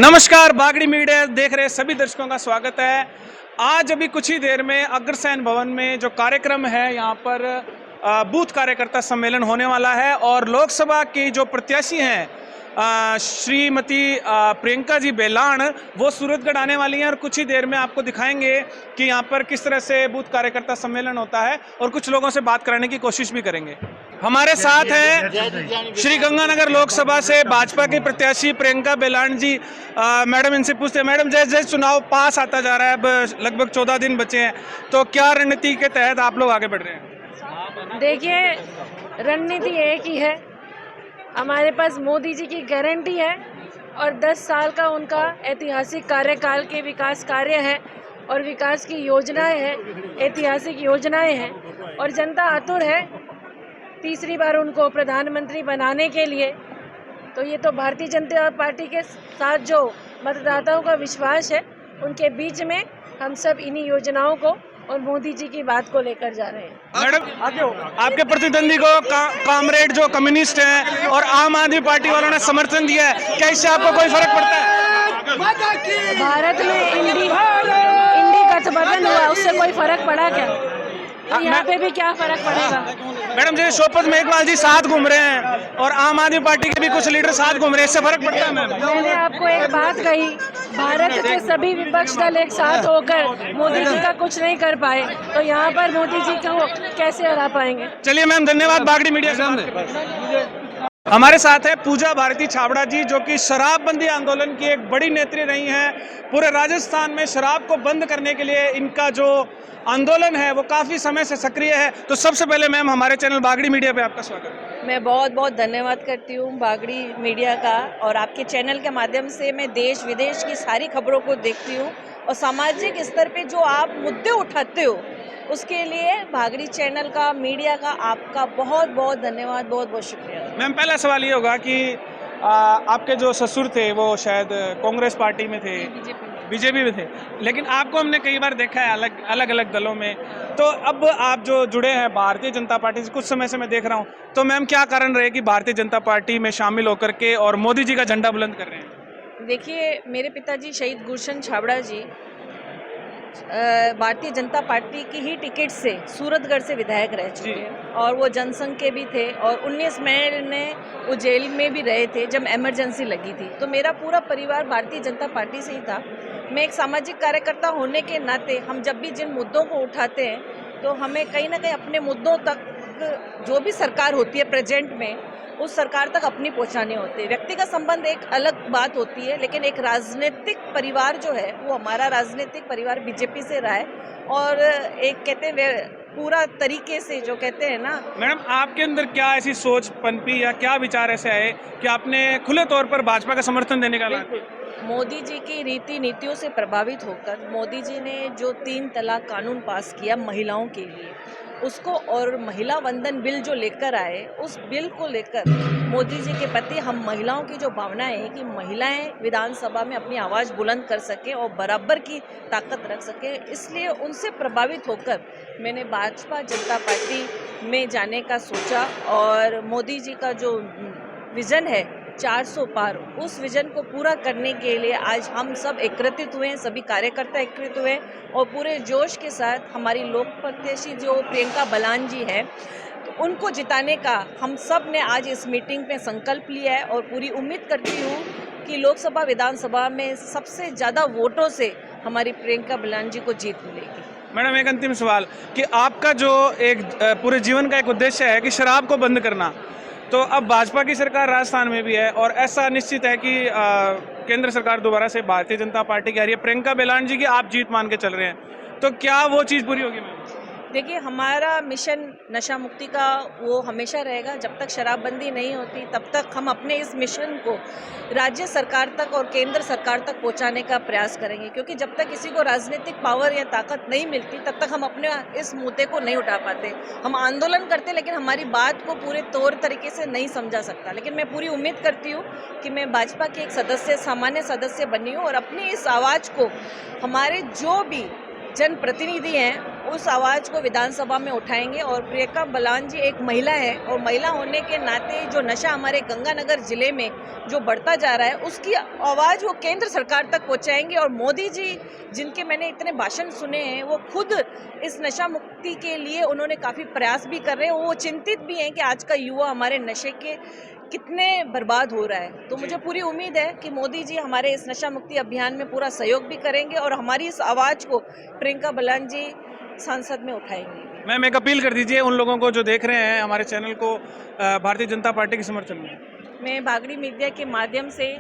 नमस्कार, बागड़ी मीडिया देख रहे सभी दर्शकों का स्वागत है। आज अभी कुछ ही देर में अग्रसेन भवन में जो कार्यक्रम है, यहाँ पर बूथ कार्यकर्ता सम्मेलन होने वाला है और लोकसभा की जो प्रत्याशी हैं श्रीमती प्रियंका जी बेलान, वो सूरतगढ़ आने वाली हैं और कुछ ही देर में आपको दिखाएंगे कि यहाँ पर किस तरह से बूथ कार्यकर्ता सम्मेलन होता है और कुछ लोगों से बात कराने की कोशिश भी करेंगे। हमारे साथ हैं श्री गंगानगर लोकसभा से भाजपा के प्रत्याशी प्रियंका बेलान जी। मैडम, इनसे पूछते हैं, मैडम जैसे जैसे चुनाव पास आता जा रहा है, अब लगभग 14 दिन बचे हैं, तो क्या रणनीति के तहत आप लोग आगे बढ़ रहे हैं? देखिए, रणनीति एक ही है। हमारे पास मोदी जी की गारंटी है और 10 साल का उनका ऐतिहासिक कार्यकाल के विकास कार्य है और विकास की योजनाएं हैं, ऐतिहासिक योजनाएं हैं और जनता आतुर है तीसरी बार उनको प्रधानमंत्री बनाने के लिए। तो ये तो भारतीय जनता पार्टी के साथ जो मतदाताओं का विश्वास है, उनके बीच में हम सब इन्हीं योजनाओं को और मोदी जी की बात को लेकर जा रहे हैं। मैडम, आपके प्रतिद्वंदी को कामरेड जो कम्युनिस्ट हैं और आम आदमी पार्टी वालों ने समर्थन दिया है, क्या इससे आपको कोई फर्क पड़ता है? भारत में इंडी गठबंधन हुआ, उससे कोई फर्क पड़ा क्या? यहाँ पे भी क्या फर्क पड़ेगा? मैडम, जैसे शोपत मेघवाल जी साथ घूम रहे हैं और आम आदमी पार्टी के भी कुछ लीडर साथ घूम रहे हैं, इससे फर्क पड़ता है? मैंने आपको एक बात कही, भारत के सभी विपक्ष दल एक साथ होकर मोदी जी का कुछ नहीं कर पाए, तो यहाँ पर मोदी जी को कैसे हरा पाएंगे? चलिए मैम, धन्यवाद बागड़ी मीडिया से। हमारे साथ है पूजा भारती छाबड़ा जी, जो कि शराबबंदी आंदोलन की एक बड़ी नेत्री रही हैं। पूरे राजस्थान में शराब को बंद करने के लिए इनका जो आंदोलन है वो काफ़ी समय से सक्रिय है। तो सबसे पहले मैम, हमारे चैनल बागड़ी मीडिया पे आपका स्वागत है। मैं बहुत बहुत धन्यवाद करती हूँ बागड़ी मीडिया का, और आपके चैनल के माध्यम से मैं देश विदेश की सारी खबरों को देखती हूँ और सामाजिक स्तर पे जो आप मुद्दे उठाते हो, उसके लिए बागड़ी चैनल का, मीडिया का, आपका बहुत बहुत धन्यवाद, बहुत बहुत शुक्रिया। मैम, पहला सवाल ये होगा कि आपके जो ससुर थे वो शायद कांग्रेस पार्टी में थे, बीजेपी में थे, लेकिन आपको हमने कई बार देखा है अलग अलग दलों में। तो अब आप जो जुड़े हैं भारतीय जनता पार्टी से, कुछ समय से मैं देख रहा हूँ, तो मैम क्या कारण रहे कि भारतीय जनता पार्टी में शामिल होकर के और मोदी जी का झंडा बुलंद कर रहे हैं? देखिए, मेरे पिताजी शहीद गुलशन छाबड़ा जी भारतीय जनता पार्टी की ही टिकट से सूरतगढ़ से विधायक रह चुके हैं और वो जनसंघ के भी थे और 19 मई में वो जेल में भी रहे थे जब इमरजेंसी लगी थी। तो मेरा पूरा परिवार भारतीय जनता पार्टी से ही था। मैं एक सामाजिक कार्यकर्ता होने के नाते हम जब भी जिन मुद्दों को उठाते हैं, तो हमें कहीं ना कहीं अपने मुद्दों तक जो भी सरकार होती है प्रेजेंट में, उस सरकार तक अपनी पहुंचाने होते हैं। व्यक्तिगत संबंध एक अलग बात होती है, लेकिन एक राजनीतिक परिवार जो है, वो हमारा राजनीतिक परिवार बीजेपी से रहा है और एक कहते हैं पूरा तरीके से जो कहते हैं ना। मैडम, आपके अंदर क्या ऐसी सोच पनपी या क्या विचार ऐसे आए कि आपने खुले तौर पर भाजपा का समर्थन देने का ऐलान? मोदी जी की रीति नीतियों से प्रभावित होकर मोदी जी ने जो 3 तलाक कानून पास किया महिलाओं के लिए, उसको और महिला वंदन बिल जो लेकर आए, उस बिल को लेकर मोदी जी के प्रति हम महिलाओं की जो भावनाएं हैं कि महिलाएं विधानसभा में अपनी आवाज़ बुलंद कर सकें और बराबर की ताकत रख सकें, इसलिए उनसे प्रभावित होकर मैंने भाजपा जनता पार्टी में जाने का सोचा और मोदी जी का जो विज़न है 400 पार, उस विजन को पूरा करने के लिए आज हम सब एकत्रित हुए हैं, सभी कार्यकर्ता एकत्रित हुए और पूरे जोश के साथ हमारी लोक प्रत्याशी जो प्रियंका बेलान जी हैं, तो उनको जिताने का हम सब ने आज इस मीटिंग में संकल्प लिया है और पूरी उम्मीद करती हूँ कि लोकसभा विधानसभा में सबसे ज़्यादा वोटों से हमारी प्रियंका बेलान जी को जीत मिलेगी। मैडम, एक अंतिम सवाल कि आपका जो एक पूरे जीवन का एक उद्देश्य है कि शराब को बंद करना, तो अब भाजपा की सरकार राजस्थान में भी है और ऐसा निश्चित है कि केंद्र सरकार दोबारा से भारतीय जनता पार्टी की आ रही है, प्रियंका बेलान जी की आप जीत मान के चल रहे हैं, तो क्या वो चीज़ पूरी होगी मैम? देखिए, हमारा मिशन नशा मुक्ति का वो हमेशा रहेगा। जब तक शराबबंदी नहीं होती, तब तक हम अपने इस मिशन को राज्य सरकार तक और केंद्र सरकार तक पहुंचाने का प्रयास करेंगे, क्योंकि जब तक किसी को राजनीतिक पावर या ताकत नहीं मिलती, तब तक हम अपने इस मुद्दे को नहीं उठा पाते। हम आंदोलन करते, लेकिन हमारी बात को पूरे तौर तरीके से नहीं समझा सकता। लेकिन मैं पूरी उम्मीद करती हूँ कि मैं भाजपा की एक सदस्य, सामान्य सदस्य बनी हूँ और अपनी इस आवाज़ को हमारे जो भी जनप्रतिनिधि हैं उस आवाज़ को विधानसभा में उठाएंगे। और प्रियंका बलान जी एक महिला है और महिला होने के नाते जो नशा हमारे गंगानगर जिले में जो बढ़ता जा रहा है उसकी आवाज़ वो केंद्र सरकार तक पहुंचाएंगे। और मोदी जी जिनके मैंने इतने भाषण सुने हैं वो खुद इस नशा मुक्ति के लिए उन्होंने काफ़ी प्रयास भी कर रहे हैं। वो चिंतित भी हैं कि आज का युवा हमारे नशे के कितने बर्बाद हो रहा है। तो मुझे पूरी उम्मीद है कि मोदी जी हमारे इस नशा मुक्ति अभियान में पूरा सहयोग भी करेंगे और हमारी इस आवाज़ को प्रियंका बलान जी संसद में उठाएंगे। मैम एक अपील कर दीजिए उन लोगों को जो देख रहे हैं हमारे चैनल को भारतीय जनता पार्टी के समर्थन में। मैं बागड़ी मीडिया के माध्यम से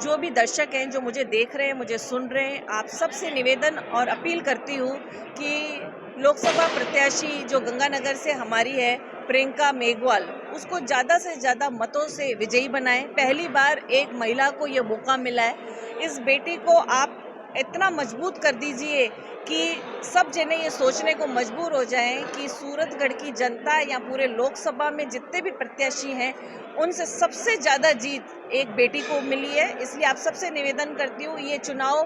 जो भी दर्शक हैं जो मुझे देख रहे हैं मुझे सुन रहे हैं आप सबसे निवेदन और अपील करती हूँ कि लोकसभा प्रत्याशी जो गंगानगर से हमारी है प्रियंका मेघवाल उसको ज़्यादा से ज़्यादा मतों से विजयी बनाएं। पहली बार एक महिला को ये मौका मिला है। इस बेटी को आप इतना मजबूत कर दीजिए कि सब जने ये सोचने को मजबूर हो जाएं कि सूरतगढ़ की जनता या पूरे लोकसभा में जितने भी प्रत्याशी हैं उनसे सबसे ज़्यादा जीत एक बेटी को मिली है। इसलिए आप सबसे निवेदन करती हूँ ये चुनाव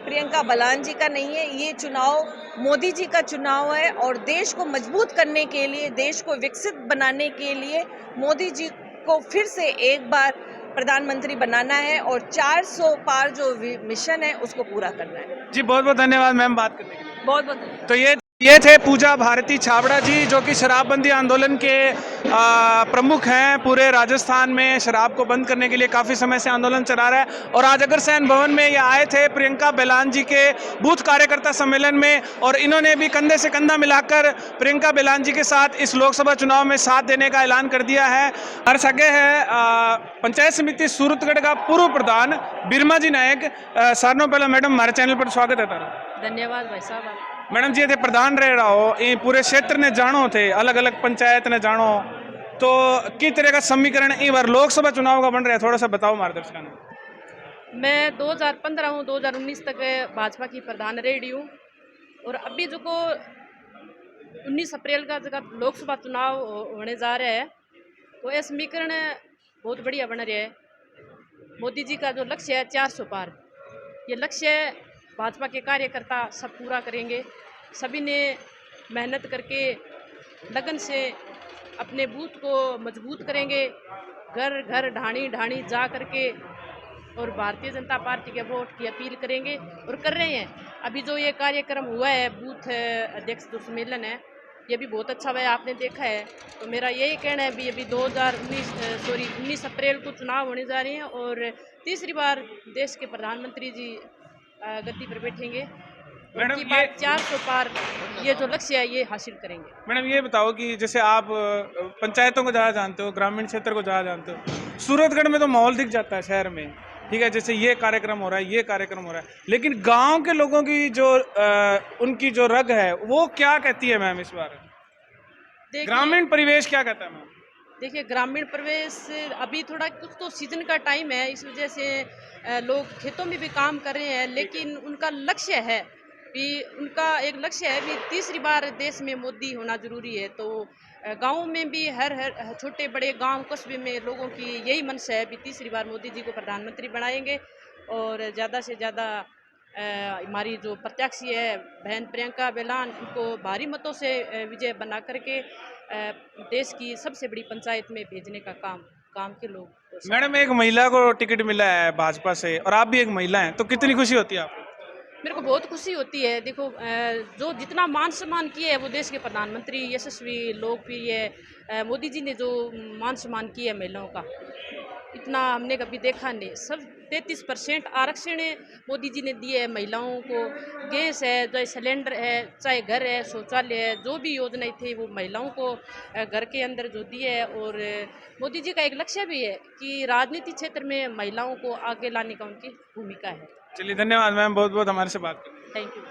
प्रियंका बलान जी का नहीं है, ये चुनाव मोदी जी का चुनाव है। और देश को मजबूत करने के लिए देश को विकसित बनाने के लिए मोदी जी को फिर से एक बार प्रधानमंत्री बनाना है और 400 पार जो मिशन है उसको पूरा करना है। जी बहुत बहुत धन्यवाद मैम बात करने के लिए। बहुत बहुत तो ये थे पूजा भारती छाबड़ा जी जो कि शराबबंदी आंदोलन के प्रमुख हैं। पूरे राजस्थान में शराब को बंद करने के लिए काफ़ी समय से आंदोलन चला रहा है और आज अग्रसेन भवन में ये आए थे प्रियंका बलान जी के बूथ कार्यकर्ता सम्मेलन में और इन्होंने भी कंधे से कंधा मिलाकर प्रियंका बलान जी के साथ इस लोकसभा चुनाव में साथ देने का ऐलान कर दिया है। हमारे सगे है पंचायत समिति सूरतगढ़ का पूर्व प्रधान बिरमा जी नायक। सारों पहले मैडम हमारे चैनल पर स्वागत है तारा। धन्यवाद भाई साहब। मैडम जी थे प्रधान रह रहा हो ये पूरे क्षेत्र ने जानो थे अलग अलग पंचायत ने जानो तो किस तरह का समीकरण एक बार लोकसभा चुनाव का बन रहा है थोड़ा सा बताओ मार्गदर्शन। मैं 2015 हूँ 2019 तक भाजपा की प्रधान रही हूँ और अभी जो को 19 अप्रैल का जगह लोकसभा चुनाव होने जा रहा है तो यह समीकरण बहुत बढ़िया बन रहा है। मोदी जी का जो लक्ष्य है 400 पार ये लक्ष्य भाजपा के कार्यकर्ता सब पूरा करेंगे। सभी ने मेहनत करके लगन से अपने बूथ को मजबूत करेंगे घर घर ढाणी ढाणी जा करके और भारतीय जनता पार्टी के वोट की अपील करेंगे और कर रहे हैं। अभी जो ये कार्यक्रम हुआ है बूथ अध्यक्ष जो सम्मेलन है ये भी बहुत अच्छा हुआ आपने देखा है। तो मेरा यही कहना है भी अभी 19 अप्रैल को चुनाव होने जा रहे हैं और तीसरी बार देश के प्रधानमंत्री जी गद्दी पर बैठेंगे। मैडम ये 400 पार ये जो लक्ष्य है ये हासिल करेंगे। मैडम ये बताओ कि जैसे आप पंचायतों को ज़्यादा जानते हो ग्रामीण क्षेत्र को ज़्यादा जानते हो सूरतगढ़ में तो माहौल दिख जाता है शहर में ठीक है जैसे ये कार्यक्रम हो रहा है ये कार्यक्रम हो रहा है लेकिन गांव के लोगों की जो उनकी जो रग है वो क्या कहती है मैम इस बार ग्रामीण परिवेश क्या कहता है मैम? देखिए ग्रामीण परिवेश अभी थोड़ा कुछ तो सीजन का टाइम है इस वजह से लोग खेतों में भी काम कर रहे हैं लेकिन उनका लक्ष्य है भी उनका एक लक्ष्य है भी तीसरी बार देश में मोदी होना जरूरी है। तो गाँव में भी हर छोटे बड़े गांव कस्बे में लोगों की यही मंशा है भी तीसरी बार मोदी जी को प्रधानमंत्री बनाएंगे और ज़्यादा से ज़्यादा हमारी जो प्रत्याशी है बहन प्रियंका बलान उनको भारी मतों से विजय बना करके देश की सबसे बड़ी पंचायत में भेजने का काम के लोग। मैडम एक महिला को टिकट मिला है भाजपा से और आप भी एक महिला हैं तो कितनी खुशी होती है आपको? मेरे को बहुत खुशी होती है। देखो जो जितना मान सम्मान किया है वो देश के प्रधानमंत्री यशस्वी लोकप्रिय मोदी जी ने जो मान सम्मान किया है महिलाओं का इतना हमने कभी देखा नहीं। सब 33% आरक्षण मोदी जी ने दिए है महिलाओं को। गैस है चाहे सिलेंडर है चाहे घर है शौचालय है जो भी योजनाएं थी वो महिलाओं को घर के अंदर जो दिए है। और मोदी जी का एक लक्ष्य भी है कि राजनीति क्षेत्र में महिलाओं को आगे लाने का उनकी भूमिका है। चलिए धन्यवाद मैम बहुत बहुत हमारे से बात करने। Thank you.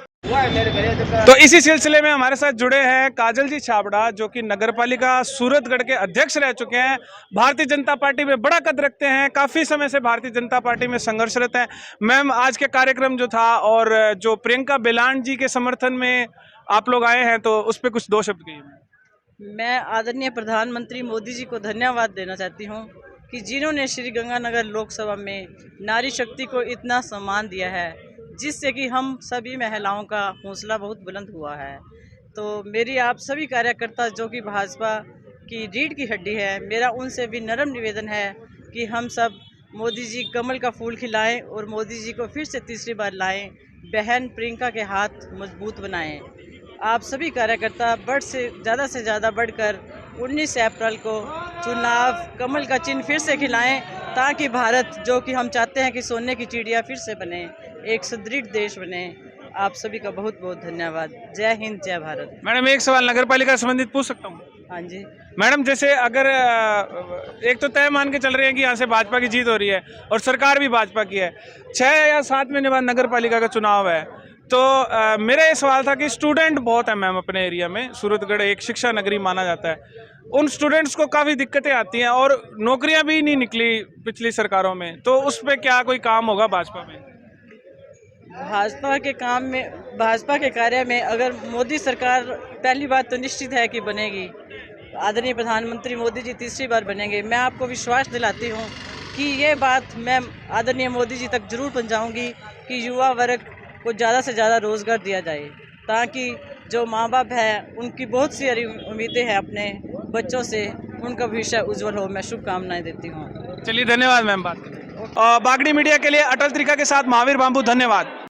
तो इसी सिलसिले में हमारे साथ जुड़े हैं काजल जी छाबड़ा जो कि नगरपालिका सूरतगढ़ के अध्यक्ष रह चुके हैं। भारतीय जनता पार्टी में बड़ा कद रखते हैं काफ़ी समय से भारतीय जनता पार्टी में संघर्षरत हैं। मैम आज के कार्यक्रम जो था और जो प्रियंका बलान जी के समर्थन में आप लोग आए हैं तो उस पर कुछ दो शब्द कहिए। मैं आदरणीय प्रधानमंत्री मोदी जी को धन्यवाद देना चाहती हूँ कि जिन्होंने श्री गंगानगर लोकसभा में नारी शक्ति को इतना सम्मान दिया है जिससे कि हम सभी महिलाओं का हौसला बहुत बुलंद हुआ है। तो मेरी आप सभी कार्यकर्ता जो कि भाजपा की रीढ़ की हड्डी है, मेरा उनसे भी नरम निवेदन है कि हम सब मोदी जी कमल का फूल खिलाएं और मोदी जी को फिर से तीसरी बार लाएं, बहन प्रियंका के हाथ मजबूत बनाएं। आप सभी कार्यकर्ता से ज़्यादा बढ़कर 19 अप्रैल को चुनाव कमल का चिन्ह फिर से खिलाएं, ताकि भारत जो कि हम चाहते हैं कि सोने की चिड़िया फिर से बने, एक सुदृढ़ देश बने। आप सभी का बहुत बहुत धन्यवाद। जय हिंद, जय भारत। मैडम एक सवाल नगर पालिका से संबंधित पूछ सकता हूँ? हाँ जी। मैडम जैसे अगर एक तो तय मान के चल रहे हैं कि यहाँ से भाजपा की जीत हो रही है और सरकार भी भाजपा की है, 6 या 7 महीने बाद नगर पालिका का चुनाव है, तो मेरा ये सवाल था कि स्टूडेंट बहुत है मैम अपने एरिया में, सूरतगढ़ एक शिक्षा नगरी माना जाता है, उन स्टूडेंट्स को काफ़ी दिक्कतें आती हैं और नौकरियां भी नहीं निकली पिछली सरकारों में, तो उस पर क्या कोई काम होगा भाजपा में? भाजपा के कार्य में अगर मोदी सरकार, पहली बात तो निश्चित है कि बनेगी, आदरणीय प्रधानमंत्री मोदी जी तीसरी बार बनेंगे। मैं आपको विश्वास दिलाती हूँ कि ये बात मैं आदरणीय मोदी जी तक जरूर पहुँचाऊँगी कि युवा वर्ग को ज़्यादा से ज़्यादा रोज़गार दिया जाए, ताकि जो माँ बाप हैं उनकी बहुत सी उम्मीदें हैं अपने बच्चों से, उनका भविष्य उज्जवल हो। मैं शुभकामनाएं देती हूँ। चलिए धन्यवाद मैम। बात बागड़ी मीडिया के लिए अटल त्रिखा के साथ महावीर बांबू, धन्यवाद।